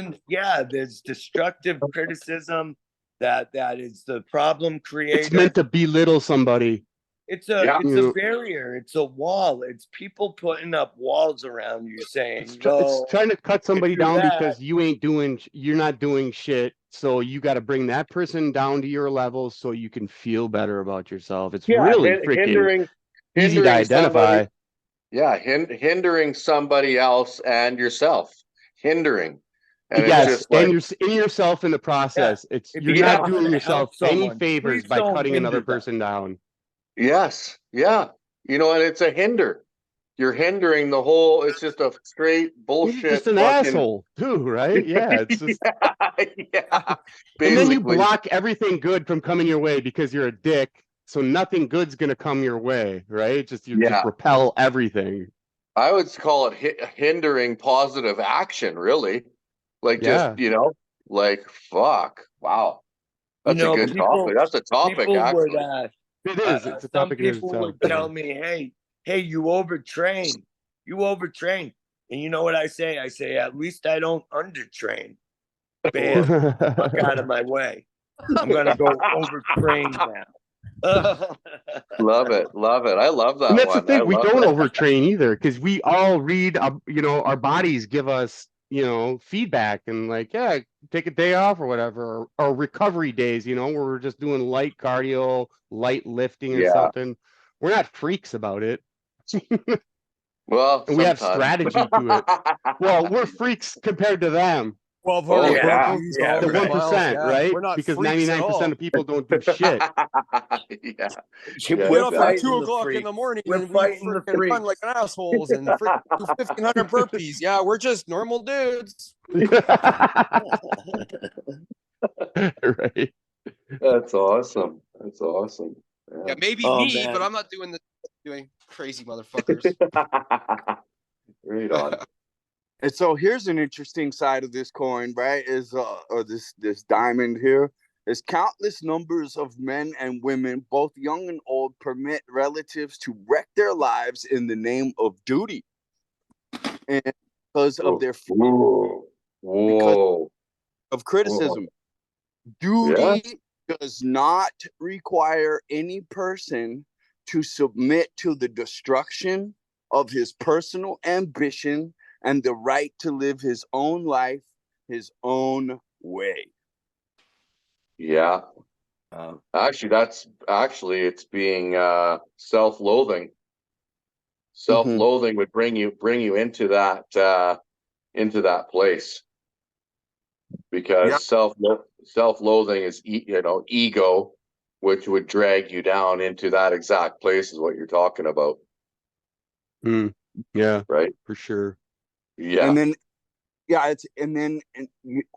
Speaker 1: there's destructive criticism that is the problem creator.
Speaker 5: It's meant to belittle somebody.
Speaker 1: It's
Speaker 4: Yeah.
Speaker 1: a barrier. It's a wall. It's people putting up walls around you saying,
Speaker 5: It's
Speaker 1: "No,
Speaker 5: trying to cut somebody
Speaker 1: do
Speaker 5: down
Speaker 1: that."
Speaker 5: because you're not doing shit So you got to bring that person down to your level so you can feel better about yourself. It's
Speaker 4: Yeah,
Speaker 5: really freaking
Speaker 4: hindering
Speaker 5: easy to
Speaker 4: hindering somebody.
Speaker 5: identify.
Speaker 4: Yeah, hindering somebody else and yourself. Hindering. And it's
Speaker 5: Yes,
Speaker 4: just like,
Speaker 5: and you're in yourself in the process. It's
Speaker 1: If
Speaker 5: you're
Speaker 1: you're
Speaker 5: not
Speaker 1: not
Speaker 5: doing
Speaker 1: gonna
Speaker 5: yourself
Speaker 1: help
Speaker 5: any
Speaker 1: someone,
Speaker 5: favors
Speaker 1: please
Speaker 5: by
Speaker 1: don't
Speaker 5: cutting another
Speaker 1: hinder them.
Speaker 5: person down.
Speaker 4: yes, yeah. You know, and it's a hinder. You're hindering the whole, it's just a straight
Speaker 5: You're
Speaker 4: bullshit
Speaker 5: just an
Speaker 4: fucking
Speaker 5: asshole too, right? Yeah, it's just
Speaker 4: yeah.
Speaker 5: and then you
Speaker 4: Basically.
Speaker 5: block everything good from coming your way because you're a dick. So nothing good's gonna come your way, right? Just you just
Speaker 4: Yeah.
Speaker 5: repel everything.
Speaker 4: I would call it hindering positive action, really. Like just,
Speaker 5: Yeah.
Speaker 4: like fuck. Wow.
Speaker 1: You
Speaker 4: That's a
Speaker 1: know,
Speaker 4: good topic. That's a topic,
Speaker 1: people would,
Speaker 4: actually.
Speaker 5: It is. It's a
Speaker 1: some
Speaker 5: topic in
Speaker 1: people
Speaker 5: itself.
Speaker 1: would tell me, hey, you overtrain, and you know what I say? I say, at least I don't undertrain. Bam, fuck out of my way. I'm gonna go overtrain now.
Speaker 4: Love it. Love it. I love
Speaker 5: And
Speaker 4: that
Speaker 5: that's the
Speaker 4: one. I
Speaker 5: thing, we
Speaker 4: love
Speaker 5: don't
Speaker 4: it.
Speaker 5: overtrain either because we all read, our bodies give us, feedback and like, yeah, take a day off or whatever, or recovery days, where we're just doing light cardio, light lifting or
Speaker 4: Yeah.
Speaker 5: something. We're not freaks about it.
Speaker 4: Well,
Speaker 5: And we have
Speaker 4: sometimes.
Speaker 5: strategy to it. Well, we're freaks compared to them,
Speaker 7: 1,200
Speaker 1: Yeah,
Speaker 7: burpees,
Speaker 1: yeah,
Speaker 7: all
Speaker 5: the
Speaker 7: those
Speaker 1: right.
Speaker 5: 1%,
Speaker 7: miles. Yeah,
Speaker 5: right?
Speaker 7: we're not
Speaker 5: Because
Speaker 7: freaks at
Speaker 5: 99%
Speaker 7: all.
Speaker 5: of people don't do shit.
Speaker 4: Yeah.
Speaker 7: We
Speaker 4: Yeah,
Speaker 7: get up at
Speaker 4: exactly.
Speaker 7: 2 o'clock in the morning
Speaker 1: We're
Speaker 7: and we
Speaker 1: fighting the
Speaker 7: freaking run like
Speaker 1: freaks.
Speaker 7: assholes and freaking do 1,500 burpees. Yeah, we're just normal dudes.
Speaker 5: Right.
Speaker 4: That's awesome. That's awesome.
Speaker 6: Yeah, maybe
Speaker 1: Oh,
Speaker 6: me, but
Speaker 1: man.
Speaker 6: I'm not doing crazy motherfuckers.
Speaker 4: Right on.
Speaker 2: And so here's an interesting side of this coin, right? Or this diamond here is countless numbers of men and women, both young and old, permit relatives to wreck their lives in the name of duty, and because of their fear
Speaker 4: Whoa. Whoa.
Speaker 2: of criticism.
Speaker 4: Yeah.
Speaker 2: Duty does not require any person to submit to the destruction of his personal ambition and the right to live his own life his own way.
Speaker 4: Yeah. Actually, it's being self-loathing. Self-loathing would bring you into that place, because self-loathing is ego, which would drag you down into that exact place, is what you're talking about,
Speaker 5: Yeah,
Speaker 4: right?
Speaker 5: for sure.
Speaker 4: Yeah.
Speaker 2: And then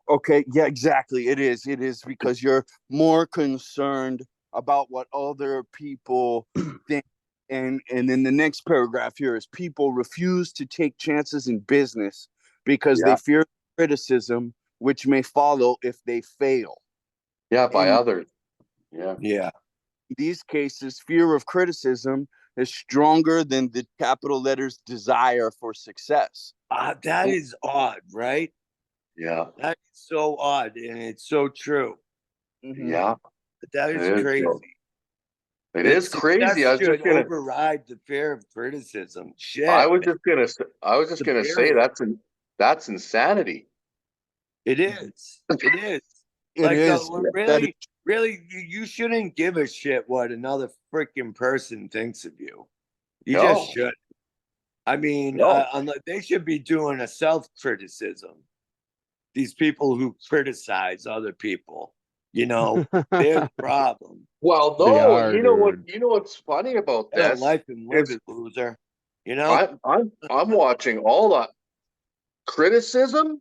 Speaker 2: okay, yeah, exactly. It is because you're more concerned about what other people think. And then the next paragraph here is people refuse to take chances in business because they fear criticism, which may follow if they fail.
Speaker 4: Yeah, by
Speaker 2: And
Speaker 4: others. Yeah.
Speaker 1: Yeah.
Speaker 2: in these cases, fear of criticism is stronger than the capital letters desire for success.
Speaker 1: That is odd, right?
Speaker 4: Yeah.
Speaker 1: That is so odd, and it's so true.
Speaker 4: Yeah.
Speaker 1: That is
Speaker 4: It is,
Speaker 1: crazy.
Speaker 4: It is crazy. I was just gonna
Speaker 1: override the fear of criticism. Shit.
Speaker 4: I was just gonna say
Speaker 1: barrier.
Speaker 4: that's insanity.
Speaker 1: It is. It is.
Speaker 2: It is.
Speaker 1: Really, you shouldn't give a shit what another freaking person thinks of you. You
Speaker 4: No.
Speaker 1: just should. I mean,
Speaker 4: No.
Speaker 1: they should be doing a self-criticism. These people who criticize other people, they're the problem.
Speaker 4: Well,
Speaker 5: They
Speaker 4: no,
Speaker 5: are,
Speaker 4: you know
Speaker 5: dude.
Speaker 4: what's funny about
Speaker 1: Get a
Speaker 4: this?
Speaker 1: life and live it, loser.
Speaker 4: I'm watching all that criticism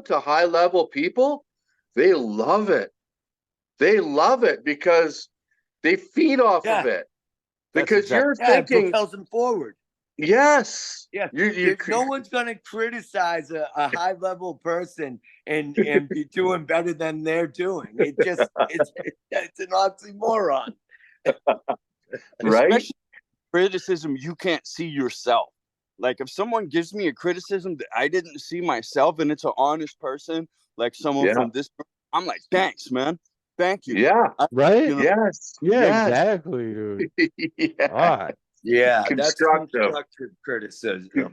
Speaker 4: to high level people. They love it. They love it because they feed off of it. Because you're
Speaker 1: it
Speaker 4: thinking,
Speaker 1: propels them forward.
Speaker 4: yes,
Speaker 1: Yeah,
Speaker 4: you
Speaker 1: no one's gonna criticize a high level person and be doing better than they're doing. It's an oxymoron.
Speaker 4: right?
Speaker 2: Especially criticism you can't see yourself. Like if someone gives me a criticism that I didn't see myself and it's an honest person, like someone from this, I'm like, thanks, man. Thank you.
Speaker 4: Yeah.
Speaker 5: Right?
Speaker 4: Yes.
Speaker 5: Yeah,
Speaker 4: yes.
Speaker 5: exactly, dude.
Speaker 4: Yeah.
Speaker 5: God.
Speaker 1: Yeah, that's
Speaker 4: constructive.
Speaker 1: constructive criticism.
Speaker 4: Yes.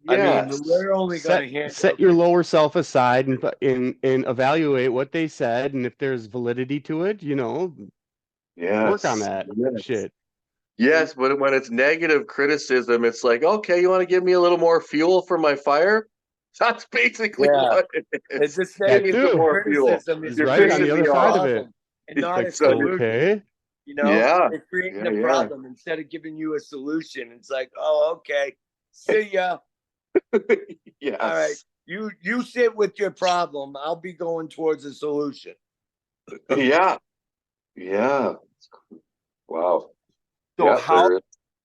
Speaker 1: I mean, we're only going to handle
Speaker 5: Set your lower self aside and evaluate what they said, and if there's validity to it,
Speaker 4: Yes.
Speaker 5: work on that
Speaker 4: Yes.
Speaker 5: shit.
Speaker 4: Yes, but when it's negative criticism, it's like, okay, you want to give me a little more fuel for my fire? That's basically
Speaker 1: Yeah.
Speaker 4: what it
Speaker 1: It's
Speaker 4: is.
Speaker 1: just
Speaker 5: That
Speaker 1: negative
Speaker 5: too.
Speaker 1: criticism is
Speaker 5: He's
Speaker 4: You're
Speaker 5: right on
Speaker 1: creating
Speaker 5: the
Speaker 4: pissing
Speaker 5: other
Speaker 4: me
Speaker 1: a
Speaker 5: side
Speaker 4: off.
Speaker 5: of it.
Speaker 1: problem and not a
Speaker 4: Exactly.
Speaker 1: solution.
Speaker 5: Okay.
Speaker 4: Yeah.
Speaker 1: They're creating
Speaker 4: Yeah,
Speaker 1: a
Speaker 4: yeah.
Speaker 1: problem instead of giving you a solution. It's like, oh, okay, see ya.
Speaker 4: Yes.
Speaker 1: All right, you sit with your problem. I'll be going towards a solution.
Speaker 4: Yeah. Yeah. Wow.
Speaker 2: So
Speaker 4: Yeah,
Speaker 2: how
Speaker 4: there is.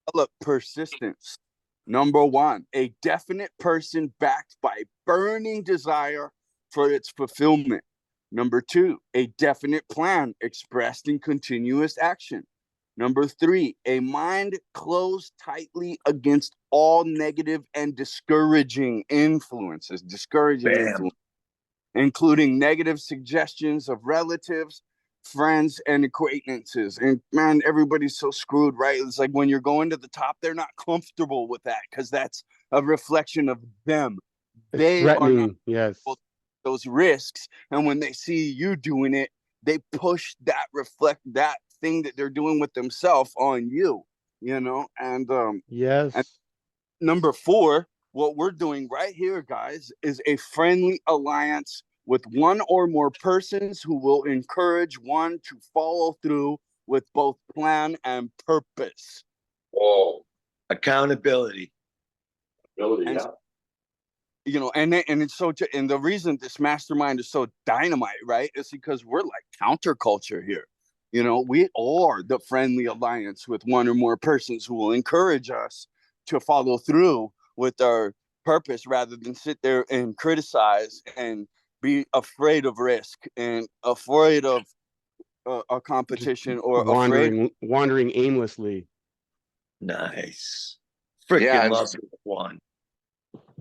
Speaker 2: develop persistence? Number one, a definite person backed by burning desire for its fulfillment. Number two, a definite plan expressed in continuous action. Number three, a mind closed tightly against all negative and discouraging influences,
Speaker 1: Bam.
Speaker 2: including negative suggestions of relatives, friends, and acquaintances. And man, everybody's so screwed, right? It's like when you're going to the top, they're not comfortable with that because that's a reflection of them.
Speaker 5: It's
Speaker 2: They are not
Speaker 5: threatening. Yes.
Speaker 2: those risks, and when they see you doing it, they push that thing that they're doing with themselves on you, and
Speaker 5: Yes.
Speaker 2: number four, what we're doing right here, guys, is a friendly alliance with one or more persons who will encourage one to follow through with both plan and purpose.
Speaker 4: Oh,
Speaker 1: Accountability.
Speaker 4: ability,
Speaker 2: And
Speaker 4: yeah.
Speaker 2: and it's and the reason this mastermind is so dynamite, right, is because we're like counterculture here. We are the friendly alliance with one or more persons who will encourage us to follow through with our purpose rather than sit there and criticize and be afraid of risk and afraid of a competition or afraid.
Speaker 5: Wandering aimlessly.
Speaker 1: Nice.
Speaker 4: Yeah,
Speaker 1: Freaking love this one.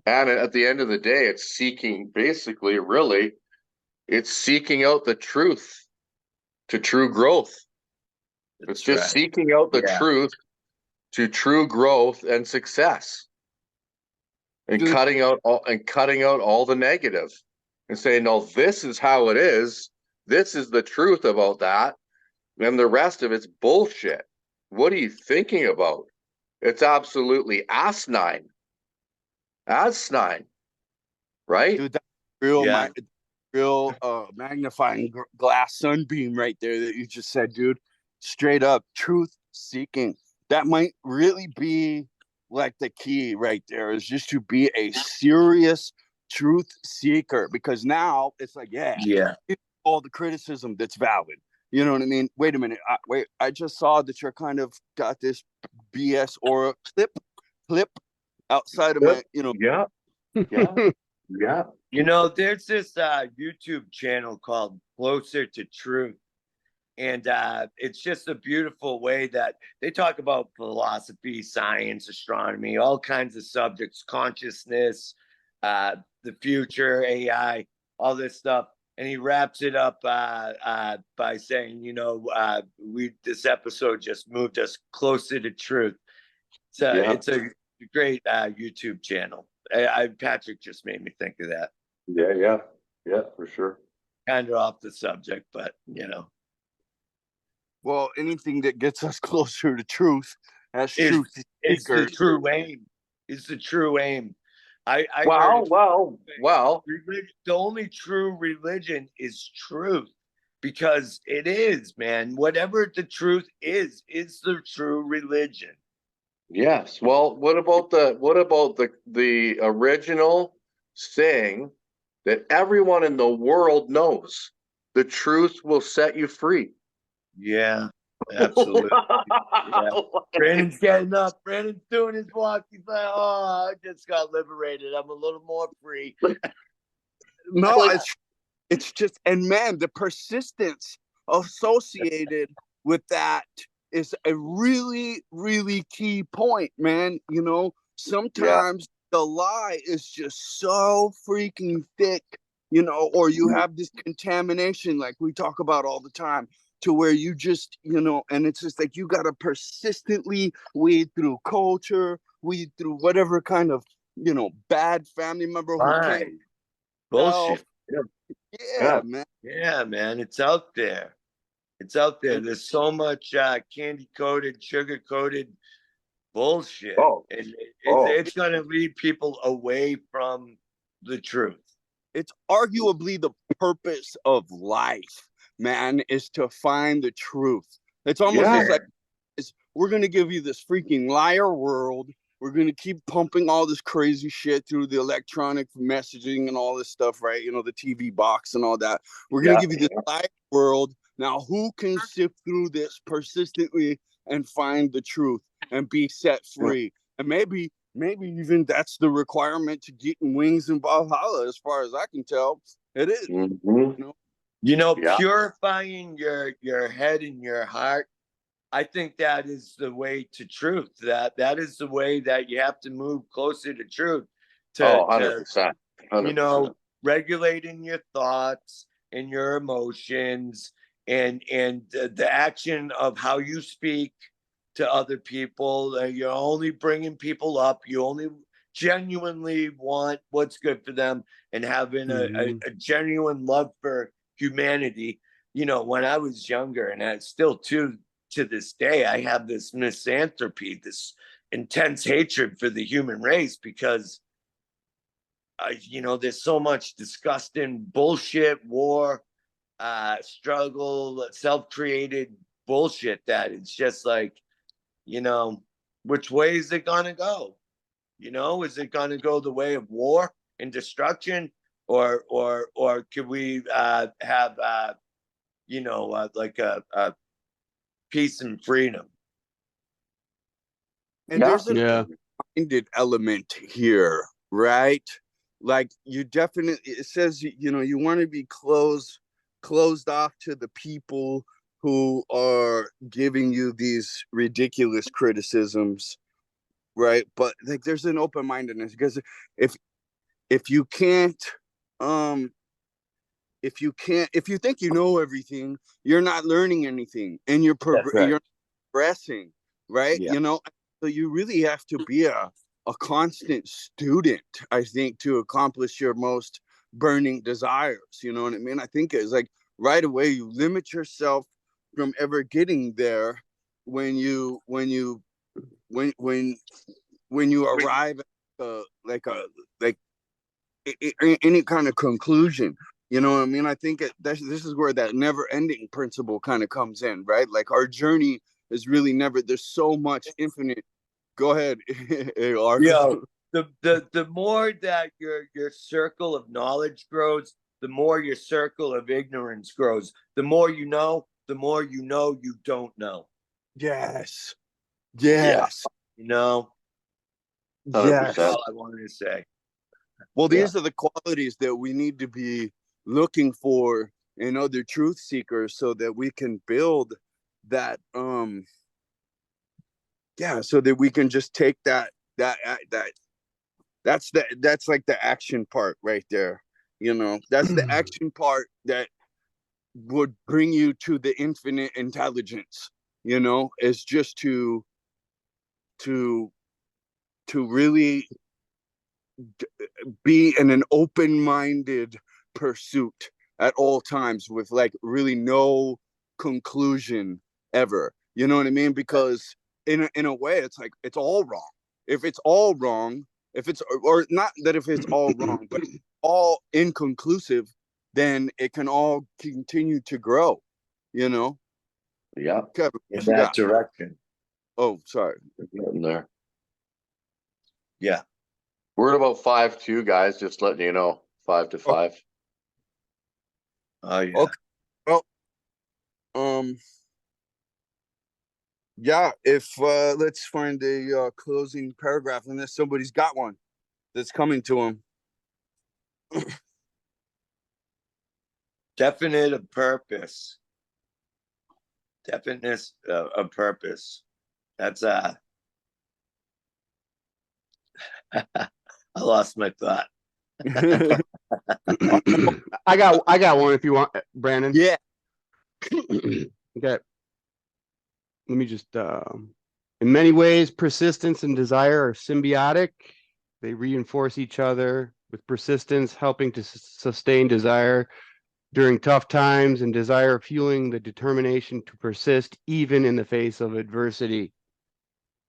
Speaker 4: And at the end of the day, it's seeking, basically, really, it's seeking out the truth to true growth. It's just
Speaker 1: right.
Speaker 4: seeking out the
Speaker 1: Yeah.
Speaker 4: truth to true growth and success. And
Speaker 2: Dude.
Speaker 4: cutting out all the negative and saying, no, this is how it is. This is the truth about that. And the rest of it's bullshit. What are you thinking about? It's absolutely asinine. Asinine. Right?
Speaker 2: Dude, that's real,
Speaker 1: Yeah.
Speaker 2: real magnifying glass sunbeam right there that you just said, dude. Straight up truth seeking. That might really be like the key right there, is just to be a serious truth seeker, because now it's like,
Speaker 1: Yeah.
Speaker 2: all the criticism that's valid. You know what I mean? Wait a minute. I just saw that you're kind of got this BS or clip outside of my,
Speaker 4: Yeah. Yeah. Yeah.
Speaker 1: There's this YouTube channel called Closer to Truth. And it's just a beautiful way that they talk about philosophy, science, astronomy, all kinds of subjects, consciousness, the future, AI, all this stuff. And he wraps it up by saying, this episode just moved us closer to truth. It's a great YouTube channel. Patrick just made me think of that.
Speaker 4: Yeah, for sure.
Speaker 1: Kind of off the subject, but
Speaker 2: Well, anything that gets us closer to truth, as truth
Speaker 1: it's the
Speaker 2: seekers.
Speaker 1: true aim. It's the true aim. I
Speaker 4: Well.
Speaker 1: The only true religion is truth, because it is, man. Whatever the truth is the true religion.
Speaker 4: Yes. Well, what about the original saying that everyone in the world knows? The truth will set you free.
Speaker 1: Yeah, absolutely. Yeah. Brandon's getting up. Brandon's doing his walk. He's like, oh, I just got liberated. I'm a little more free.
Speaker 2: No, it's just, and man, the persistence associated with that is a really, really key point, man. Sometimes the lie is just so freaking thick, or you have this contamination like we talk about all the time. to where you just, and it's just like you gotta persistently weed through culture, weed through whatever kind of, bad family member who
Speaker 1: Right.
Speaker 2: can't
Speaker 1: Bullshit.
Speaker 2: help.
Speaker 4: Yeah.
Speaker 2: Yeah, man.
Speaker 1: Yeah, man. It's out there. It's out there. There's so much candy coated, sugar coated bullshit.
Speaker 4: Oh.
Speaker 1: And
Speaker 4: Oh.
Speaker 1: it's going to lead people away from the truth.
Speaker 2: It's arguably the purpose of life, man, is to find the truth. It's almost
Speaker 4: Yeah.
Speaker 2: just like we're gonna give you this freaking liar world. We're gonna keep pumping all this crazy shit through the electronic messaging and all this stuff, right? The TV box and all that. We're gonna
Speaker 4: Yeah.
Speaker 2: give you this liar world. Now, who can sift through this persistently and find the truth and be set free? And maybe even that's the requirement to getting wings in Valhalla, as far as I can tell. It is.
Speaker 4: Mhm. Yeah.
Speaker 1: Purifying your head and your heart, I think that is the way to truth. That is the way that you have to move closer to truth.
Speaker 4: Oh,
Speaker 1: To
Speaker 4: 100%. 100%.
Speaker 1: regulating your thoughts and your emotions and the action of how you speak to other people. You're only bringing people up. You only genuinely want what's good for them and having a genuine love for humanity. When I was younger, and I still to this day, I have this misanthropy, this intense hatred for the human race because there's so much disgusting bullshit, war, struggle, self-created bullshit that it's just like, which way is it gonna go? Is it gonna go the way of war and destruction, or could we have like a peace and freedom?
Speaker 2: And there's an minded element here, right? Like you definitely, it says, you want to be closed off to the people who are giving you these ridiculous criticisms, right? But like there's an open-mindedness, because if you can't, if you think you know everything, you're not learning anything, and you're progressing, right?
Speaker 1: Yeah.
Speaker 2: So you really have to be a constant student, I think, to accomplish your most burning desires. You know what I mean? I think it's like right away you limit yourself from ever getting there when you arrive at any kind of conclusion. You know what I mean? I think this is where that never-ending principle kind of comes in, right? Like our journey is really never. There's so much infinite. Go ahead,
Speaker 1: Yo, the more that your circle of knowledge grows, the more your circle of ignorance grows. The more you know you don't know.
Speaker 2: Yes.
Speaker 1: Yes.
Speaker 2: Yes.
Speaker 1: That's all I wanted to say.
Speaker 2: Well, these are the qualities that we need to be looking for in other truth seekers, so that we can build that so that we can just take that's like the action part right there. That's the action part that would bring you to the infinite intelligence, is just to really be in an open-minded pursuit at all times, with like really no conclusion ever. You know what I mean? Because in a way, it's like it's all wrong. If it's all wrong, or not that if it's all wrong, but it's all inconclusive, then it can all continue to grow.
Speaker 1: Yeah.
Speaker 2: Kevin,
Speaker 1: In that direction.
Speaker 2: Oh, sorry.
Speaker 4: Getting there.
Speaker 1: Yeah.
Speaker 4: We're at about 5-2, guys. Just letting you know, 5 to 5.
Speaker 1: Oh yeah.
Speaker 2: Okay. Well, yeah. If let's find a closing paragraph, unless somebody's got one that's coming to them.
Speaker 1: Definite of purpose. Definiteness of purpose. That's I lost my thought.
Speaker 5: I got one if you want, Brandon.
Speaker 2: Yeah.
Speaker 5: Okay. Let me just, in many ways, persistence and desire are symbiotic. They reinforce each other, with persistence helping to sustain desire during tough times and desire fueling the determination to persist even in the face of adversity.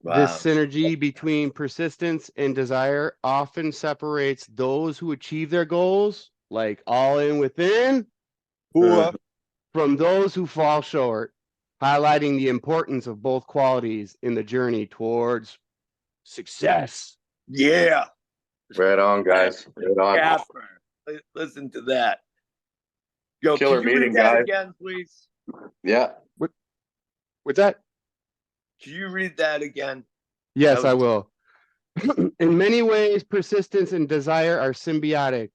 Speaker 5: This
Speaker 1: Wow.
Speaker 5: synergy between persistence and desire often separates those who achieve their goals, like all in within, from those who fall short, highlighting the importance of both qualities in the journey towards success.
Speaker 1: Yeah.
Speaker 4: Right on, guys. Right on.
Speaker 1: Capper. Listen to that. Yo,
Speaker 4: Killer
Speaker 1: can you
Speaker 4: meeting,
Speaker 1: read that
Speaker 4: guys.
Speaker 1: again, please?
Speaker 4: Yeah.
Speaker 5: With that,
Speaker 1: Can you read that again?
Speaker 5: yes,
Speaker 1: That
Speaker 5: I
Speaker 1: was-
Speaker 5: will. In many ways, persistence and desire are symbiotic.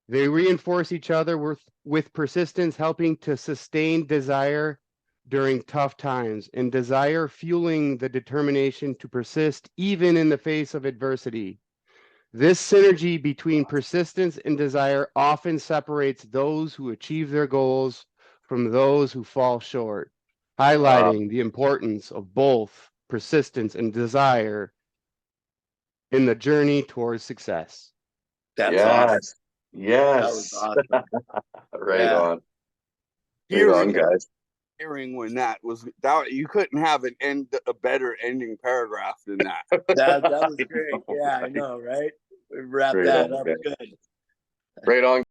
Speaker 5: They reinforce each other with persistence helping to sustain desire during tough times, and desire fueling the determination to persist even in the face of adversity. This synergy between persistence and desire often separates those who achieve their goals from those who fall short, highlighting the importance of both persistence and desire in the journey towards success.
Speaker 1: That's awesome.
Speaker 4: Yes.
Speaker 1: That was
Speaker 4: Yes.
Speaker 1: awesome.
Speaker 4: Right
Speaker 1: Yeah.
Speaker 4: on. Right
Speaker 1: Hearing
Speaker 4: on, guys.
Speaker 2: Hearing when that was that you couldn't have a better ending paragraph than that.
Speaker 1: that was great. Yeah, I know, right? We wrapped
Speaker 4: Right
Speaker 1: that
Speaker 4: on,
Speaker 1: up
Speaker 4: guys.
Speaker 1: good.
Speaker 4: Right on.